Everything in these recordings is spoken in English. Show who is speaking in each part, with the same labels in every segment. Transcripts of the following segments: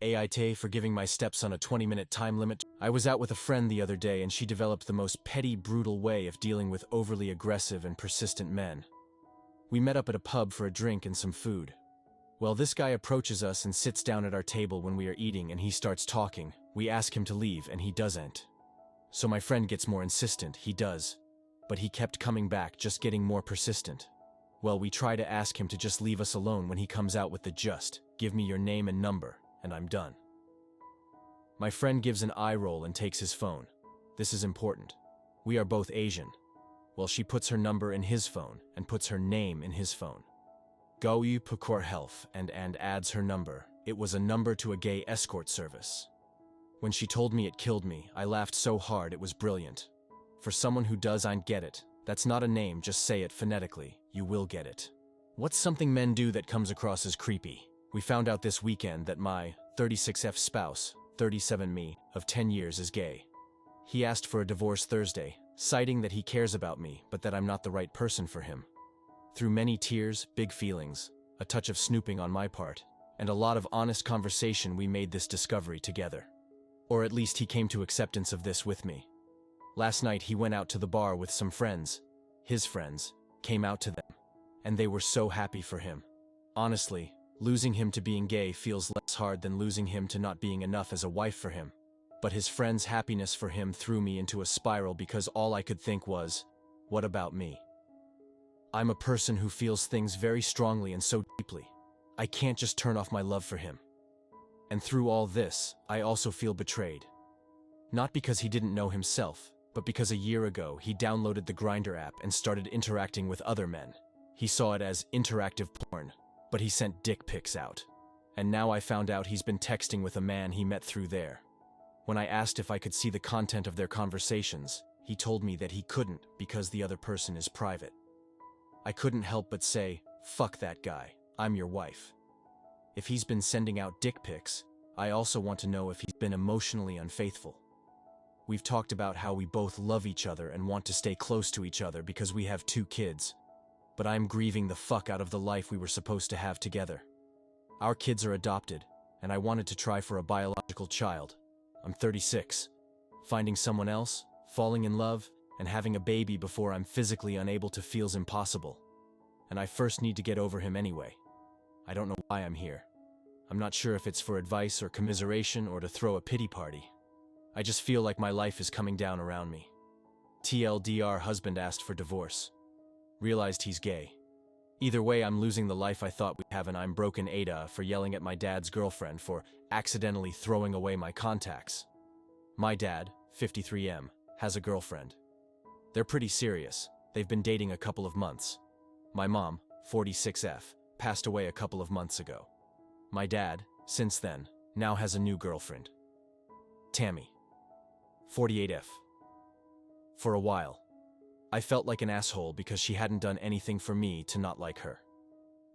Speaker 1: AIT for giving my stepson a 20-minute time limit. I was out with a friend the other day and she developed the most petty, brutal way of dealing with overly aggressive and persistent men. We met up at a pub for a drink and some food. Well, this guy approaches us and sits down at our table when we are eating and he starts talking. We ask him to leave and he doesn't. So my friend gets more insistent, he does. But he kept coming back, just getting more persistent. Well, we try to ask him to just leave us alone when he comes out with the just, give me your name and number, and I'm done. My friend gives an eye roll and takes his phone. This is important. We are both Asian. Well, she puts her number in his phone and puts her name in his phone. Go you Pukor Health and adds her number. It was a number to a gay escort service. When she told me, it killed me. I laughed so hard, it was brilliant. For someone who doesn't get it, that's not a name, just say it phonetically. You will get it. What's something men do that comes across as creepy? We found out this weekend that my 36F spouse, 37 me, of 10 years is gay. He asked for a divorce Thursday, citing that he cares about me, but that I'm not the right person for him. Through many tears, big feelings, a touch of snooping on my part, and a lot of honest conversation, we made this discovery together. Or at least he came to acceptance of this with me. Last night he went out to the bar with some friends. His friends came out to them, and they were so happy for him. Honestly, losing him to being gay feels less hard than losing him to not being enough as a wife for him. But his friends' happiness for him threw me into a spiral because all I could think was, what about me? I'm a person who feels things very strongly and so deeply. I can't just turn off my love for him. And through all this, I also feel betrayed. Not because he didn't know himself, but because a year ago he downloaded the Grindr app and started interacting with other men. He saw it as interactive porn, but he sent dick pics out. And now I found out he's been texting with a man he met through there. When I asked if I could see the content of their conversations, he told me that he couldn't because the other person is private. I couldn't help but say, fuck that guy, I'm your wife. If he's been sending out dick pics, I also want to know if he's been emotionally unfaithful. We've talked about how we both love each other and want to stay close to each other because we have 2 kids. But I'm grieving the fuck out of the life we were supposed to have together. Our kids are adopted, and I wanted to try for a biological child. I'm 36. Finding someone else, falling in love, and having a baby before I'm physically unable to feels impossible. And I first need to get over him anyway. I don't know why I'm here. I'm not sure if it's for advice or commiseration or to throw a pity party. I just feel like my life is coming down around me. TLDR, husband asked for divorce. Realized he's gay. Either way, I'm losing the life I thought we'd have, and I'm broken Ada for yelling at my dad's girlfriend for accidentally throwing away my contacts. My dad, 53M, has a girlfriend. They're pretty serious. They've been dating a couple of months. My mom, 46F, passed away a couple of months ago. My dad, since then, now has a new girlfriend. Tammy, 48F. For a while, I felt like an asshole because she hadn't done anything for me to not like her.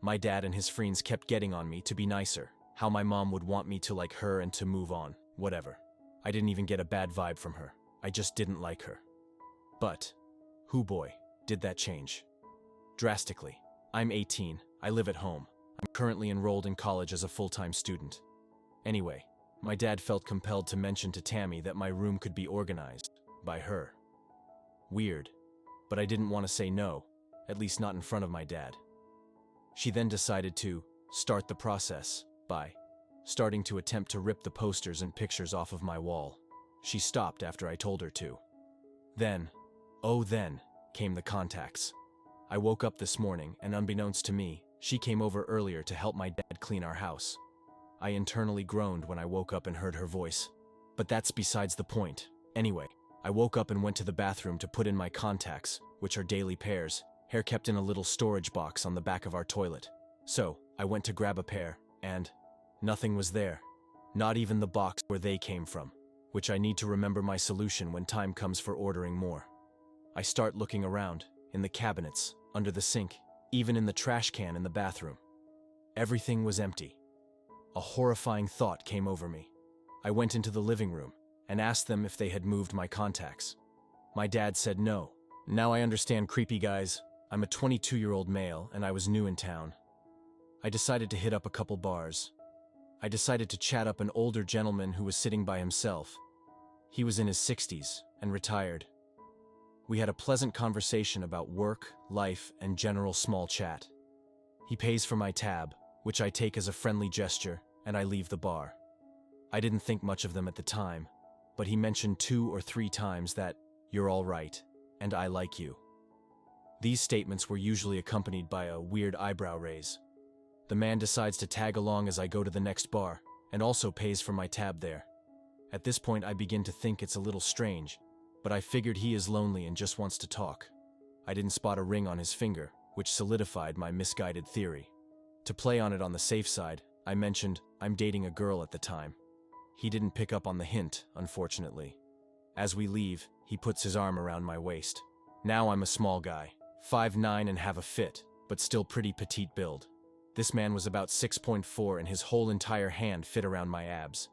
Speaker 1: My dad and his friends kept getting on me to be nicer, how my mom would want me to like her and to move on, whatever. I didn't even get a bad vibe from her. I just didn't like her. But, hoo boy, did that change. Drastically. I'm 18, I live at home. I'm currently enrolled in college as a full-time student. Anyway, my dad felt compelled to mention to Tammy that my room could be organized by her. Weird, but I didn't want to say no, at least not in front of my dad. She then decided to start the process by starting to attempt to rip the posters and pictures off of my wall. She stopped after I told her to. Then, then, came the contacts. I woke up this morning and unbeknownst to me, she came over earlier to help my dad clean our house. I internally groaned when I woke up and heard her voice. But that's besides the point. Anyway, I woke up and went to the bathroom to put in my contacts, which are daily pairs, hair kept in a little storage box on the back of our toilet. So, I went to grab a pair, and nothing was there. Not even the box where they came from, which I need to remember my solution when time comes for ordering more. I start looking around, in the cabinets, under the sink, even in the trash can in the bathroom. Everything was empty. A horrifying thought came over me. I went into the living room and asked them if they had moved my contacts. My dad said no. Now I understand, creepy guys. I'm a 22-year-old male and I was new in town. I decided to hit up a couple bars. I decided to chat up an older gentleman who was sitting by himself. He was in his 60s and retired. We had a pleasant conversation about work, life, and general small chat. He pays for my tab, which I take as a friendly gesture, and I leave the bar. I didn't think much of them at the time, but he mentioned 2 or 3 times that, "You're all right," and "I like you." These statements were usually accompanied by a weird eyebrow raise. The man decides to tag along as I go to the next bar, and also pays for my tab there. At this point I begin to think it's a little strange, but I figured he is lonely and just wants to talk. I didn't spot a ring on his finger, which solidified my misguided theory. To play on it on the safe side, I mentioned I'm dating a girl at the time. He didn't pick up on the hint, unfortunately. As we leave, he puts his arm around my waist. Now I'm a small guy, 5'9" and have a fit, but still pretty petite build. This man was about 6'4" and his whole entire hand fit around my abs.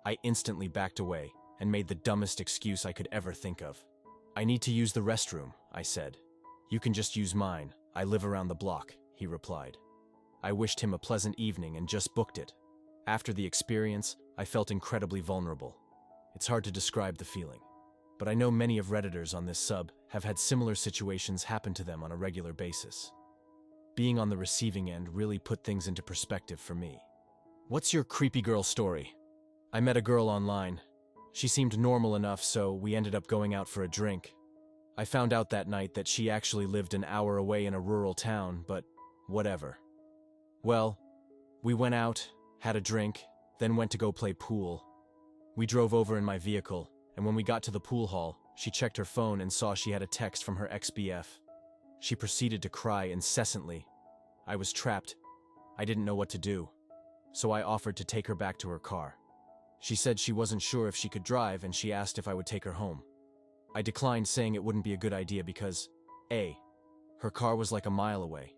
Speaker 1: I instantly backed away and made the dumbest excuse I could ever think of. "I need to use the restroom," I said. "You can just use mine. I live around the block," he replied. I wished him a pleasant evening and just booked it. After the experience, I felt incredibly vulnerable. It's hard to describe the feeling, but I know many of Redditors on this sub have had similar situations happen to them on a regular basis. Being on the receiving end really put things into perspective for me. What's your creepy girl story? I met a girl online. She seemed normal enough, so we ended up going out for a drink. I found out that night that she actually lived an hour away in a rural town, but whatever. Well, we went out, had a drink, then went to go play pool. We drove over in my vehicle, and when we got to the pool hall, she checked her phone and saw she had a text from her ex-BF. She proceeded to cry incessantly. I was trapped. I didn't know what to do, so I offered to take her back to her car. She said she wasn't sure if she could drive, and she asked if I would take her home. I declined, saying it wouldn't be a good idea because A, her car was like a mile away.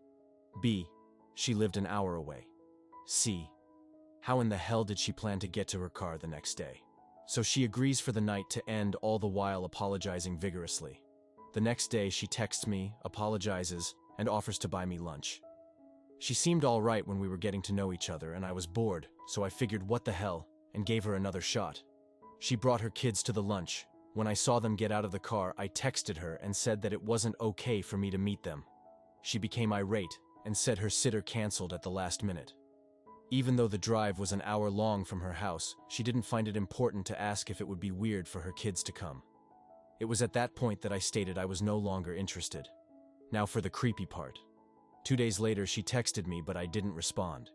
Speaker 1: B, she lived an hour away. C, how in the hell did she plan to get to her car the next day? So she agrees for the night to end, all the while apologizing vigorously. The next day she texts me, apologizes, and offers to buy me lunch. She seemed all right when we were getting to know each other, and I was bored, so I figured what the hell, and gave her another shot. She brought her kids to the lunch. When I saw them get out of the car, I texted her and said that it wasn't okay for me to meet them. She became irate and said her sitter canceled at the last minute. Even though the drive was an hour long from her house, she didn't find it important to ask if it would be weird for her kids to come. It was at that point that I stated I was no longer interested. Now for the creepy part. 2 days later, she texted me, but I didn't respond.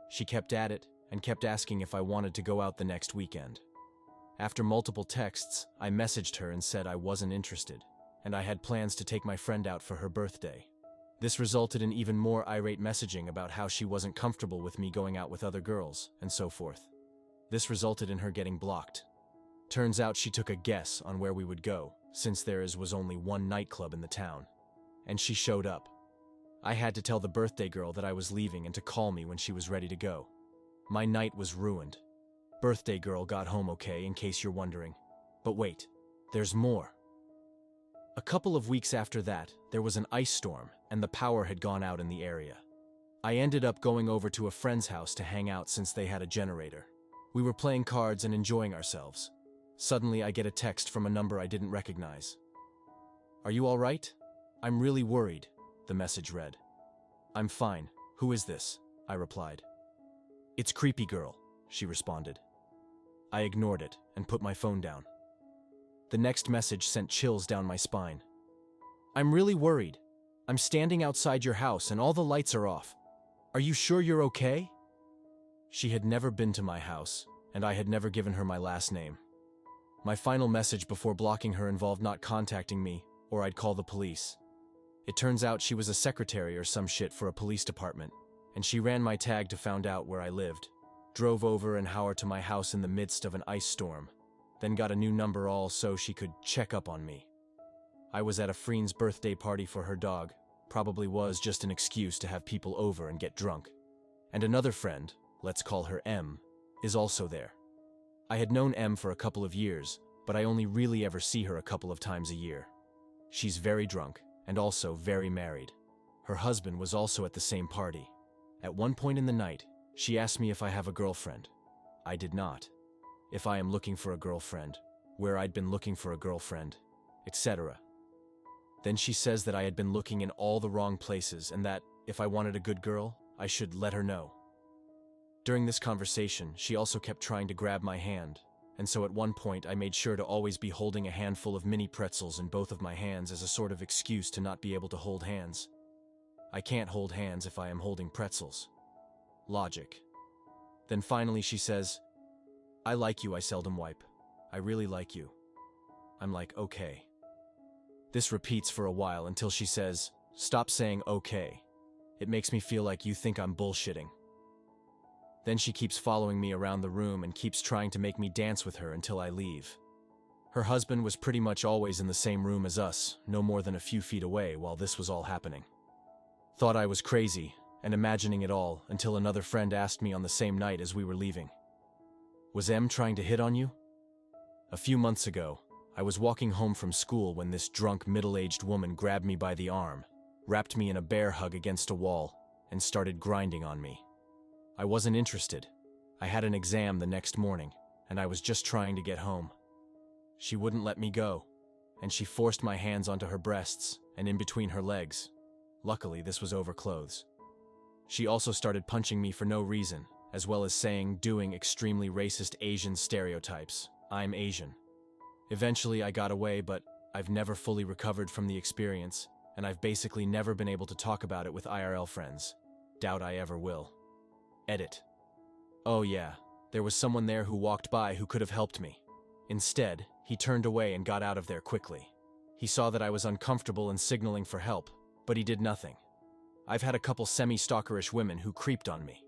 Speaker 1: She kept at it and kept asking if I wanted to go out the next weekend. After multiple texts, I messaged her and said I wasn't interested, and I had plans to take my friend out for her birthday. This resulted in even more irate messaging about how she wasn't comfortable with me going out with other girls, and so forth. This resulted in her getting blocked. Turns out she took a guess on where we would go, since there was only one nightclub in the town. And she showed up. I had to tell the birthday girl that I was leaving and to call me when she was ready to go. My night was ruined. Birthday girl got home okay, in case you're wondering. But wait, there's more. A couple of weeks after that, there was an ice storm, and the power had gone out in the area. I ended up going over to a friend's house to hang out since they had a generator. We were playing cards and enjoying ourselves. Suddenly, I get a text from a number I didn't recognize. "Are you all right? I'm really worried," the message read. "I'm fine. Who is this?" I replied. "It's Creepy Girl," she responded. I ignored it and put my phone down. The next message sent chills down my spine. "I'm really worried. I'm standing outside your house and all the lights are off. Are you sure you're okay?" She had never been to my house, and I had never given her my last name. My final message before blocking her involved not contacting me, or I'd call the police. It turns out she was a secretary or some shit for a police department, and she ran my tag to find out where I lived. Drove over an hour to my house in the midst of an ice storm, then got a new number all so she could check up on me. I was at a friend's birthday party for her dog, probably was just an excuse to have people over and get drunk. And another friend, let's call her M, is also there. I had known M for a couple of years, but I only really ever see her a couple of times a year. She's very drunk, and also very married. Her husband was also at the same party. At one point in the night, she asked me if I have a girlfriend, I did not. If I am looking for a girlfriend, where I'd been looking for a girlfriend, etc. Then she says that I had been looking in all the wrong places and that, if I wanted a good girl, I should let her know. During this conversation, she also kept trying to grab my hand, and so at one point I made sure to always be holding a handful of mini pretzels in both of my hands as a sort of excuse to not be able to hold hands. I can't hold hands if I am holding pretzels. Logic. Then finally she says, "I like you, I seldom wipe. I really like you." I'm like, okay. This repeats for a while until she says, "Stop saying okay. It makes me feel like you think I'm bullshitting." Then she keeps following me around the room and keeps trying to make me dance with her until I leave. Her husband was pretty much always in the same room as us, no more than a few feet away while this was all happening. Thought I was crazy, and imagining it all, until another friend asked me on the same night as we were leaving, "Was M trying to hit on you?" A few months ago, I was walking home from school when this drunk middle-aged woman grabbed me by the arm, wrapped me in a bear hug against a wall, and started grinding on me. I wasn't interested. I had an exam the next morning, and I was just trying to get home. She wouldn't let me go, and she forced my hands onto her breasts and in between her legs. Luckily, this was over clothes. She also started punching me for no reason, as well as doing extremely racist Asian stereotypes. I'm Asian. Eventually, I got away, but I've never fully recovered from the experience, and I've basically never been able to talk about it with IRL friends. Doubt I ever will. Edit. Oh yeah, there was someone there who walked by who could have helped me. Instead, he turned away and got out of there quickly. He saw that I was uncomfortable and signaling for help, but he did nothing. I've had a couple semi-stalkerish women who creeped on me,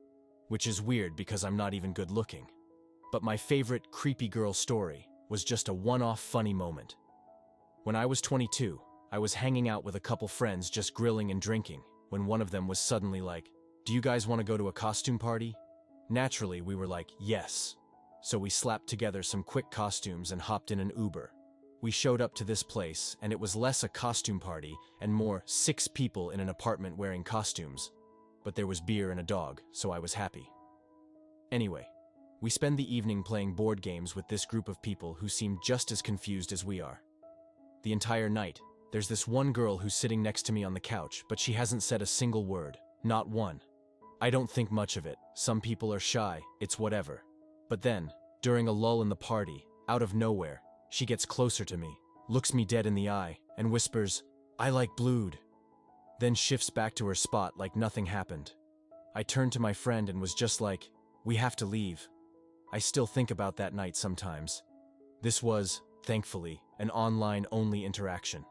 Speaker 1: which is weird because I'm not even good looking. But my favorite creepy girl story was just a one-off funny moment. When I was 22, I was hanging out with a couple friends just grilling and drinking, when one of them was suddenly like, "Do you guys want to go to a costume party?" Naturally, we were like, yes. So we slapped together some quick costumes and hopped in an Uber. We showed up to this place, and it was less a costume party and more 6 people in an apartment wearing costumes. But there was beer and a dog, so I was happy. Anyway, we spend the evening playing board games with this group of people who seem just as confused as we are. The entire night, there's this one girl who's sitting next to me on the couch, but she hasn't said a single word, not one. I don't think much of it. Some people are shy, it's whatever. But then, during a lull in the party, out of nowhere, she gets closer to me, looks me dead in the eye, and whispers, "I like blued." Then shifts back to her spot like nothing happened. I turned to my friend and was just like, "We have to leave." I still think about that night sometimes. This was, thankfully, an online-only interaction.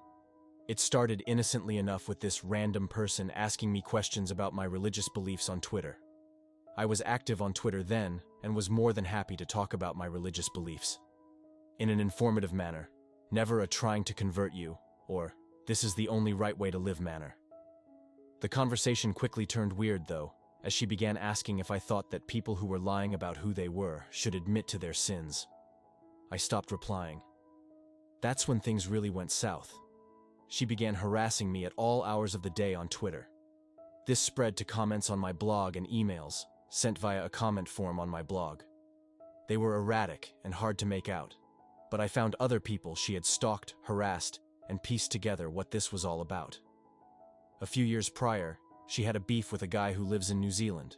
Speaker 1: It started innocently enough with this random person asking me questions about my religious beliefs on Twitter. I was active on Twitter then and was more than happy to talk about my religious beliefs. In an informative manner, never a trying to convert you, or this is the only right way to live manner. The conversation quickly turned weird though, as she began asking if I thought that people who were lying about who they were should admit to their sins. I stopped replying. That's when things really went south. She began harassing me at all hours of the day on Twitter. This spread to comments on my blog and emails, sent via a comment form on my blog. They were erratic and hard to make out, but I found other people she had stalked, harassed, and pieced together what this was all about. A few years prior, she had a beef with a guy who lives in New Zealand.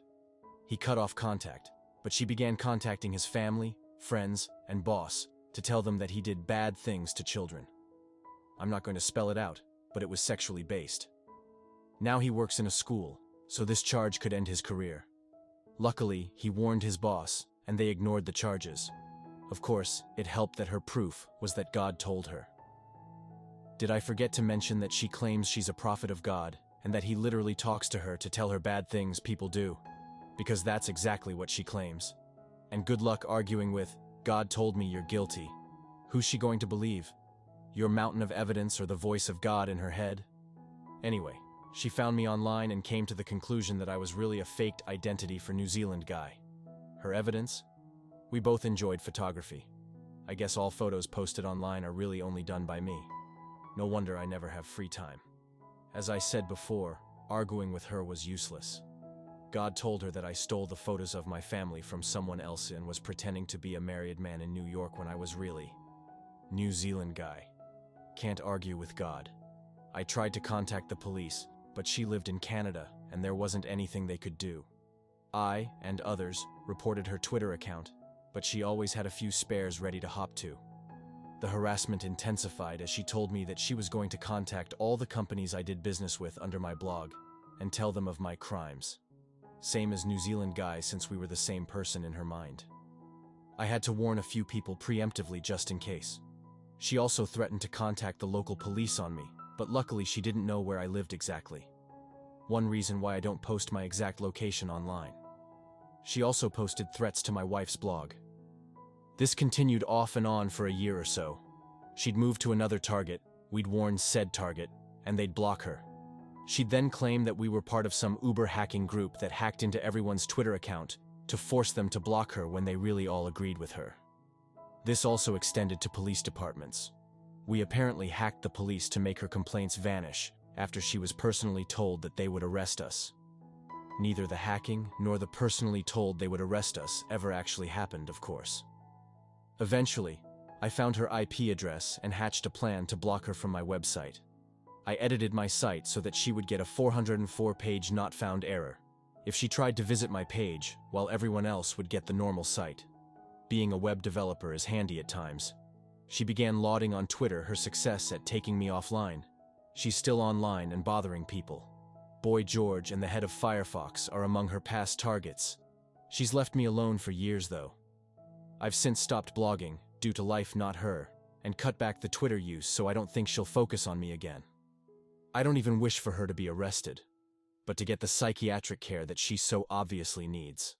Speaker 1: He cut off contact, but she began contacting his family, friends, and boss to tell them that he did bad things to children. I'm not going to spell it out, but it was sexually based. Now he works in a school, so this charge could end his career. Luckily, he warned his boss, and they ignored the charges. Of course, it helped that her proof was that God told her. Did I forget to mention that she claims she's a prophet of God, and that he literally talks to her to tell her bad things people do? Because that's exactly what she claims. And good luck arguing with, "God told me you're guilty." Who's she going to believe? Your mountain of evidence or the voice of God in her head? Anyway, she found me online and came to the conclusion that I was really a faked identity for New Zealand guy. Her evidence? We both enjoyed photography. I guess all photos posted online are really only done by me. No wonder I never have free time. As I said before, arguing with her was useless. God told her that I stole the photos of my family from someone else and was pretending to be a married man in New York when I was really New Zealand guy. Can't argue with God. I tried to contact the police, but she lived in Canada and there wasn't anything they could do. I, and others, reported her Twitter account, but she always had a few spares ready to hop to. The harassment intensified as she told me that she was going to contact all the companies I did business with under my blog and tell them of my crimes. Same as New Zealand guy, since we were the same person in her mind. I had to warn a few people preemptively just in case. She also threatened to contact the local police on me, but luckily she didn't know where I lived exactly. One reason why I don't post my exact location online. She also posted threats to my wife's blog. This continued off and on for a year or so. She'd move to another target, we'd warn said target, and they'd block her. She'd then claim that we were part of some Uber hacking group that hacked into everyone's Twitter account to force them to block her when they really all agreed with her. This also extended to police departments. We apparently hacked the police to make her complaints vanish after she was personally told that they would arrest us. Neither the hacking nor the personally told they would arrest us ever actually happened, of course. Eventually, I found her IP address and hatched a plan to block her from my website. I edited my site so that she would get a 404-page not found error if she tried to visit my page, while everyone else would get the normal site. Being a web developer is handy at times. She began lauding on Twitter her success at taking me offline. She's still online and bothering people. Boy George and the head of Firefox are among her past targets. She's left me alone for years though. I've since stopped blogging, due to life not her, and cut back the Twitter use so I don't think she'll focus on me again. I don't even wish for her to be arrested, but to get the psychiatric care that she so obviously needs.